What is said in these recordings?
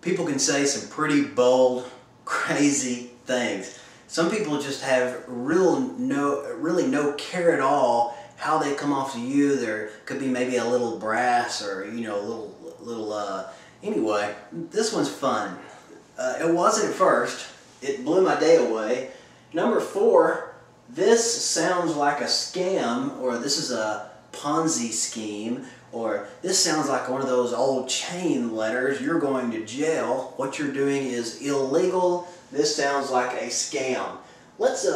people can say some pretty bold, crazy things. Some people just have really no care at all how they come off to you. There could be maybe a little brass, or you know, a little. Anyway, this one's fun. It wasn't at first. It blew my day away. Number 4. This sounds like a scam, or this is a Ponzi scheme, or this sounds like one of those old chain letters. You're going to jail. What you're doing is illegal. This sounds like a scam. Let's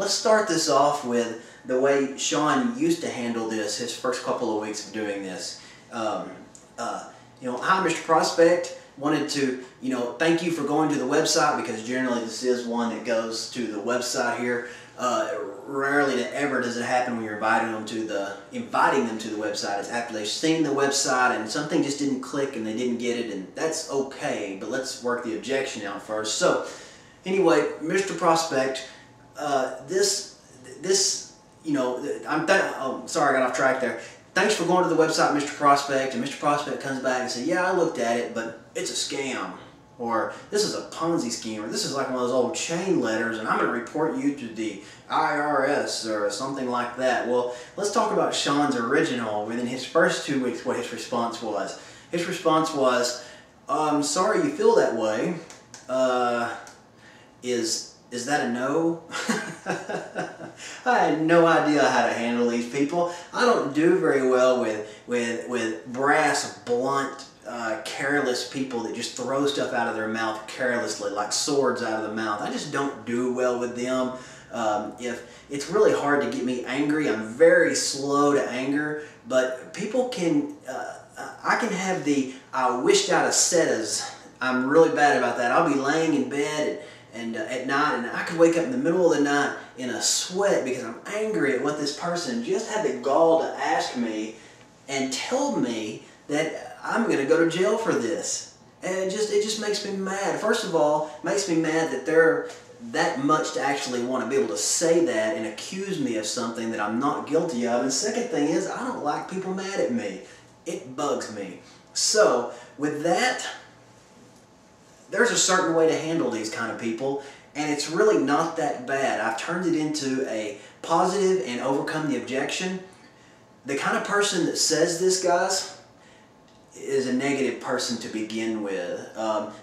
start this off with the way Sean used to handle this his first couple of weeks of doing this. You know, hi Mr. Prospect. Wanted to, you know, thank you for going to the website, because generally this is one that goes to the website here. Rarely to ever does it happen when you're inviting them to the website. It's after they've seen the website and something just didn't click and they didn't get it, and that's okay. But let's work the objection out first. So, anyway, Mr. Prospect, you know, oh, sorry, I got off track there. Thanks for going to the website, Mr. Prospect. And Mr. Prospect comes back and says, yeah, I looked at it, but it's a scam. Or this is a Ponzi scheme, or this is like one of those old chain letters, and I'm going to report you to the IRS or something like that. Well, let's talk about Sean's original. Within his first 2 weeks, what his response was. His response was, sorry you feel that way. Is that a no? I had no idea how to handle these people. I don't do very well with brass, blunt, careless people that just throw stuff out of their mouth carelessly, like swords out of the mouth. I just don't do well with them. If it's really hard to get me angry, I'm very slow to anger. But people can, I can have the I wished I'd have said. I'm really bad about that. I'll be laying in bed and at night, and I could wake up in the middle of the night in a sweat because I'm angry at what this person just had the gall to ask me and told me that I'm going to go to jail for this. And it just makes me mad. First of all, it makes me mad that they're that much to actually want to be able to say that and accuse me of something that I'm not guilty of. And the second thing is, I don't like people mad at me. It bugs me. So, with that, there's a certain way to handle these kind of people, and it's really not that bad. I've turned it into a positive and overcome the objection. The kind of person that says this, guys, is a negative person to begin with.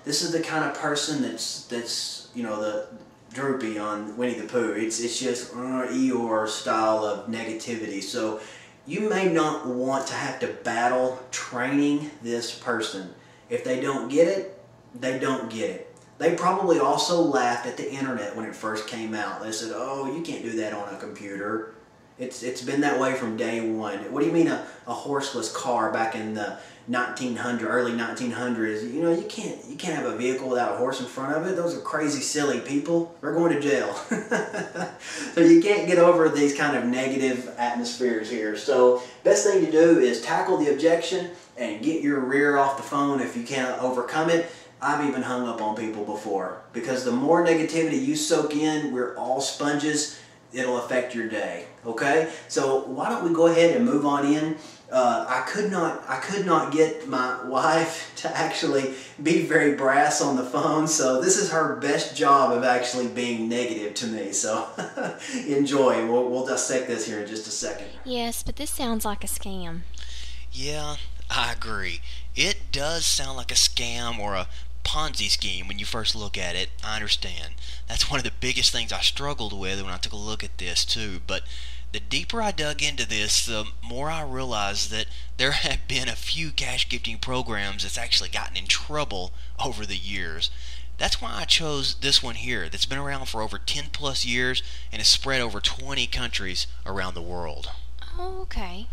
This is the kind of person that's you know, the Droopy on Winnie the Pooh. It's just Eeyore style of negativity. So you may not want to have to battle training this person. If they don't get it, they don't get it. They probably also laughed at the internet when it first came out. They said, oh, you can't do that on a computer. It's been that way from day one. What do you mean a horseless car back in the early 1900s? You know, you can't have a vehicle without a horse in front of it. Those are crazy, silly people. They're going to jail. So you can't get over these kind of negative atmospheres here. So best thing to do is tackle the objection and get your rear off the phone if you can't overcome it. I've even hung up on people before, because the more negativity you soak in, we're all sponges, it'll affect your day. Okay? So why don't we go ahead and move on in. I could not get my wife to actually be very brass on the phone, so this is her best job of actually being negative to me. So enjoy. We'll dissect this here in just a second. Yes, but this sounds like a scam. Yeah, I agree. It does sound like a scam or a Ponzi scheme when you first look at it. I understand. That's one of the biggest things I struggled with when I took a look at this too. But the deeper I dug into this, the more I realized that there have been a few cash gifting programs that's actually gotten in trouble over the years. That's why I chose this one here that's been around for over 10 plus years and is spread over 20 countries around the world. Oh, okay.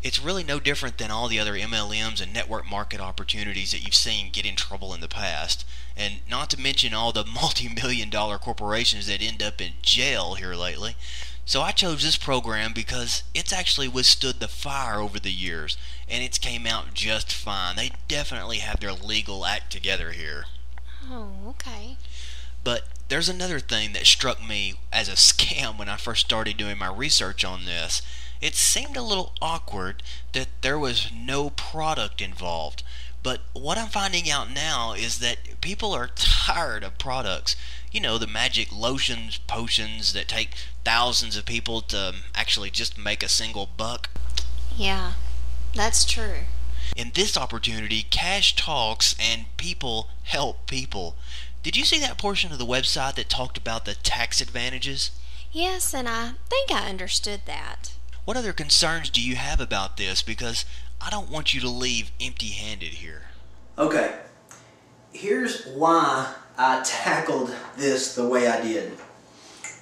It's really no different than all the other MLMs and network market opportunities that you've seen get in trouble in the past. And not to mention all the multi-million-dollar corporations that end up in jail here lately. So I chose this program because it's actually withstood the fire over the years, and it's came out just fine. They definitely have their legal act together here. Oh, okay. But there's another thing that struck me as a scam when I first started doing my research on this. It seemed a little awkward that there was no product involved. But what I'm finding out now is that people are tired of products. You know, the magic lotions, potions that take thousands of people to actually just make a single buck. Yeah, that's true. In this opportunity, cash talks and people help people. Did you see that portion of the website that talked about the tax advantages? Yes, and I think I understood that. What other concerns do you have about this? Because I don't want you to leave empty-handed here. Okay, here's why I tackled this the way I did.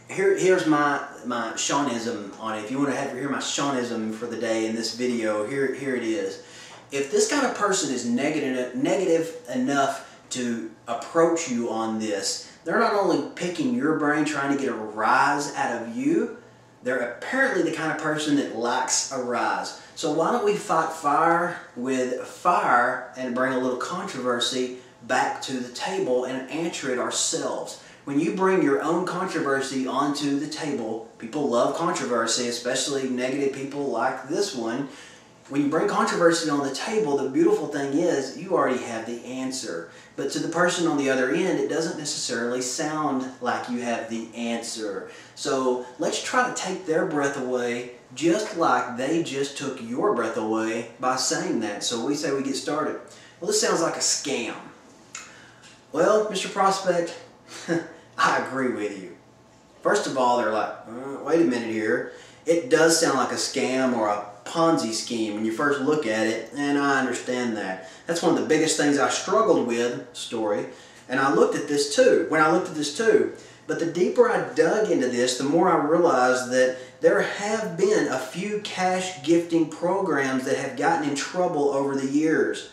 Here's my Seanism on it. If you want to hear my Seanism for the day in this video, here it is. If this kind of person is negative enough to approach you on this, they're not only picking your brain, trying to get a rise out of you, they're apparently the kind of person that likes a rise. So why don't we fight fire with fire and bring a little controversy back to the table and answer it ourselves? When you bring your own controversy onto the table, people love controversy, especially negative people like this one. When you bring controversy on the table, the beautiful thing is you already have the answer. But to the person on the other end, it doesn't necessarily sound like you have the answer. So let's try to take their breath away just like they just took your breath away by saying that. So we say we get started. Well, this sounds like a scam. Well, Mr. Prospect, I agree with you. First of all, they're like, wait a minute here. It does sound like a scam or a Ponzi scheme when you first look at it, and I understand that. That's one of the biggest things I struggled with, story, and I looked at this too, but the deeper I dug into this, the more I realized that there have been a few cash gifting programs that have gotten in trouble over the years.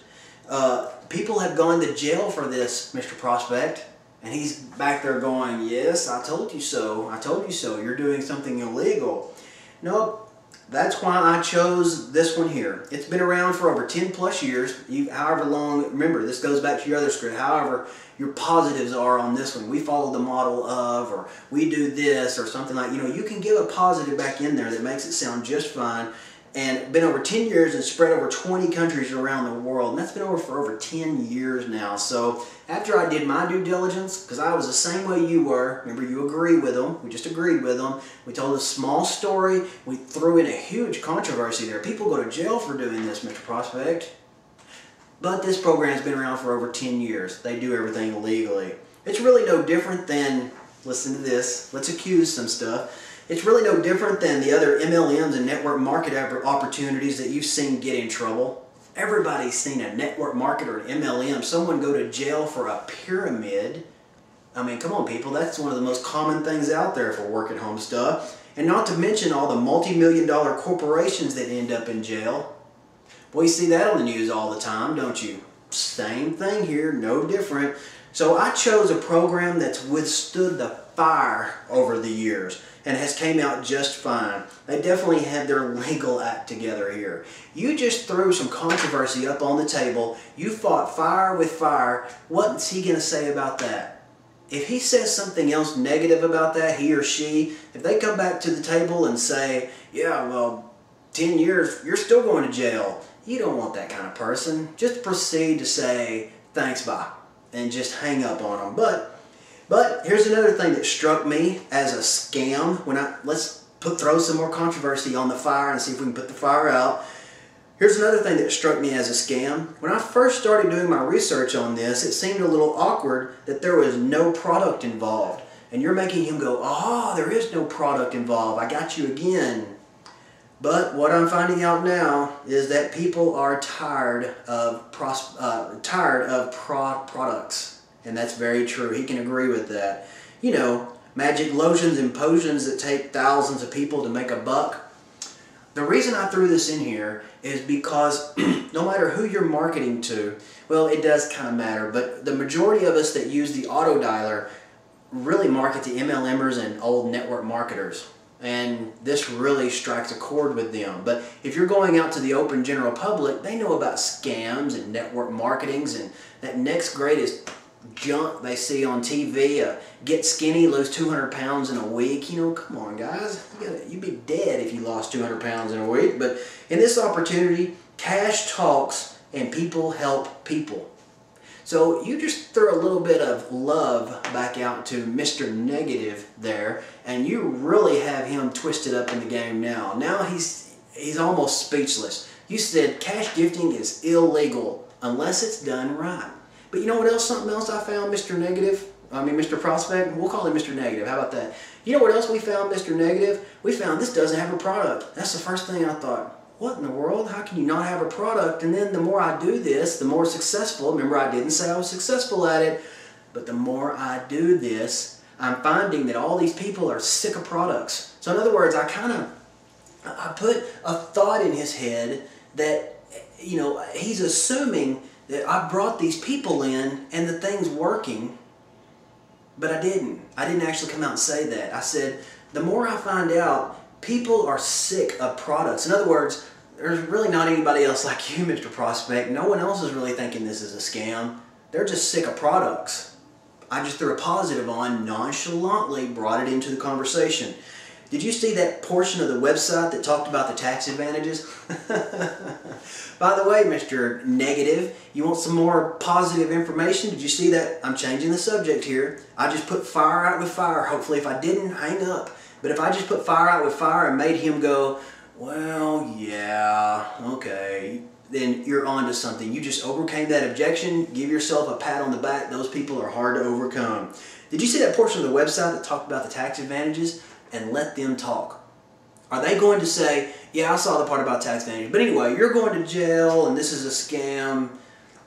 People have gone to jail for this, Mr. Prospect, and he's back there going, yes, I told you so, you're doing something illegal. Nope. That's why I chose this one here. It's been around for over 10 plus years. However long, remember, this goes back to your other script, however your positives are on this one. We follow the model of, or we do this, or something like, you can give a positive back in there that makes it sound just fine. And been over 10 years and spread over 20 countries around the world. And that's been for over 10 years now. So after I did my due diligence, because I was the same way you were, remember you agree with them, we just agreed with them. We told a small story, we threw in a huge controversy there. People go to jail for doing this, Mr. Prospect. But this program's been around for over 10 years. They do everything legally. It's really no different than, listen to this, let's accuse some stuff. It's really no different than the other MLMs and network market opportunities that you've seen get in trouble. Everybody's seen a network market or an MLM, someone go to jail for a pyramid. I mean, come on people, that's one of the most common things out there for work at home stuff. And not to mention all the multi-million-dollar corporations that end up in jail. Well, you see that on the news all the time, don't you? Same thing here, no different. So I chose a program that's withstood the fire over the years and has came out just fine. They definitely had their legal act together here. You just threw some controversy up on the table. You fought fire with fire. What's he going to say about that? If he says something else negative about that, he or she, if they come back to the table and say, yeah, well, 10 years, you're still going to jail. You don't want that kind of person. Just proceed to say, thanks, bye, and just hang up on them. But here's another thing that struck me as a scam. Let's throw some more controversy on the fire and see if we can put the fire out. Here's another thing that struck me as a scam. When I first started doing my research on this, it seemed a little awkward that there was no product involved. And you're making him go, oh, there is no product involved. I got you again. But what I'm finding out now is that people are tired of products. And that's very true. He can agree with that. Magic lotions and potions that take thousands of people to make a buck. The reason I threw this in here is because no matter who you're marketing to, well, it does kind of matter, but the majority of us that use the auto dialer really market to MLMers and old network marketers. And this really strikes a chord with them. But if you're going out to the open general public, they know about scams and network marketings and that next greatest junk they see on TV, get skinny, lose 200 pounds in a week. Come on guys, you'd be dead if you lost 200 pounds in a week. But in this opportunity, cash talks and people help people. So you just throw a little bit of love back out to Mr. Negative there, and you really have him twisted up in the game now. Now he's almost speechless. You said cash gifting is illegal unless it's done right. But you know what else? Something else I found, Mr. Negative? I mean, Mr. Prospect? We'll call him Mr. Negative. How about that? You know what else we found, Mr. Negative? We found this doesn't have a product. That's the first thing I thought. What in the world? How can you not have a product? And then the more I do this, the more successful. Remember, I didn't say I was successful at it, but the more I do this, I'm finding that all these people are sick of products. So in other words, I put a thought in his head that, you know, he's assuming that I brought these people in and the thing's working, but I didn't. I didn't actually come out and say that. I said, the more I find out, people are sick of products. In other words, there's really not anybody else like you, Mr. Prospect. No one else is really thinking this is a scam. They're just sick of products. I just threw a positive on, nonchalantly brought it into the conversation. Did you see that portion of the website that talked about the tax advantages? By the way, Mr. Negative, you want some more positive information? Did you see that? I'm changing the subject here. I just put fire out with fire. Hopefully if I didn't, hang up. But if I just put fire out with fire and made him go, well, yeah, okay, then you're on to something. You just overcame that objection. Give yourself a pat on the back. Those people are hard to overcome. Did you see that portion of the website that talked about the tax advantages? And let them talk. Are they going to say, yeah, I saw the part about tax advantages, but anyway, you're going to jail and this is a scam?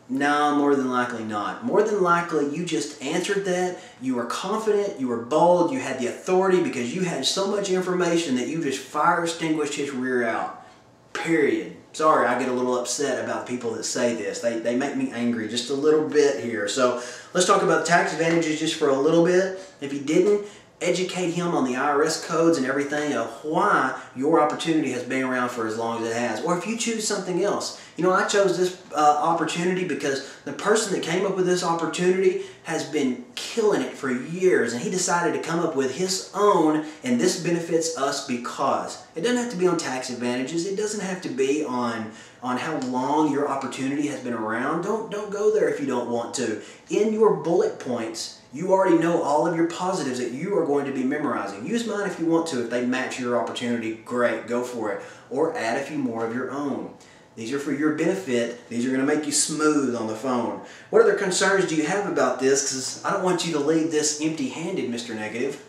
No, more than likely not. More than likely, you just answered that. You were confident, you were bold, you had the authority because you had so much information that you just fire extinguished his rear out. Period. Sorry, I get a little upset about people that say this. They make me angry just a little bit here. So let's talk about tax advantages just for a little bit. If you didn't, educate him on the IRS codes and everything of why your opportunity has been around for as long as it has. Or if you choose something else. You know, I chose this opportunity because the person that came up with this opportunity has been killing it for years, and he decided to come up with his own, and this benefits us because. It doesn't have to be on tax advantages. It doesn't have to be on how long your opportunity has been around. Don't go there if you don't want to. In your bullet points, you already know all of your positives that you are going to be memorizing. Use mine if you want to. If they match your opportunity, great, go for it. Or add a few more of your own. These are for your benefit. These are going to make you smooth on the phone. What other concerns do you have about this? Because I don't want you to leave this empty-handed, Mr. Negative.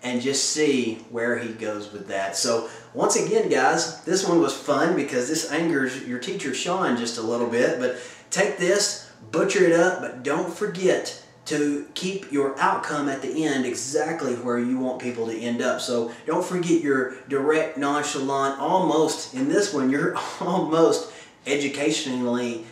And just see where he goes with that. So once again, guys, this one was fun because this angers your teacher, Sean, just a little bit. But take this, butcher it up, but don't forget to keep your outcome at the end exactly where you want people to end up. So don't forget your direct, nonchalant, almost, in this one, you're almost educationally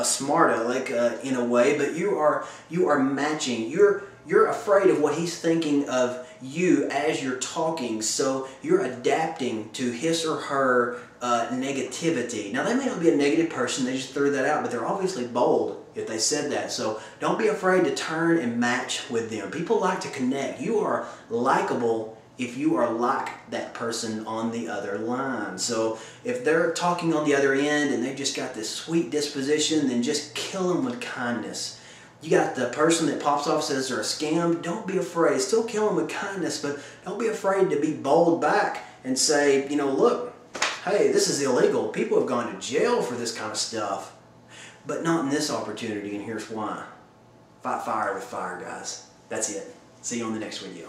smart, like in a way, but you are matching. You're afraid of what he's thinking of you as you're talking, so you're adapting to his or her negativity. Now, they may not be a negative person, they just threw that out, but they're obviously bold if they said that. So don't be afraid to turn and match with them. People like to connect. You are likable if you are like that person on the other line. So if they're talking on the other end and they've just got this sweet disposition, then just kill them with kindness. You got the person that pops off and says they're a scam. Don't be afraid. Still kill them with kindness, but don't be afraid to be bold back and say, you know, look, hey, this is illegal. People have gone to jail for this kind of stuff, but not in this opportunity, and here's why. Fight fire with fire, guys. That's it. See you on the next video.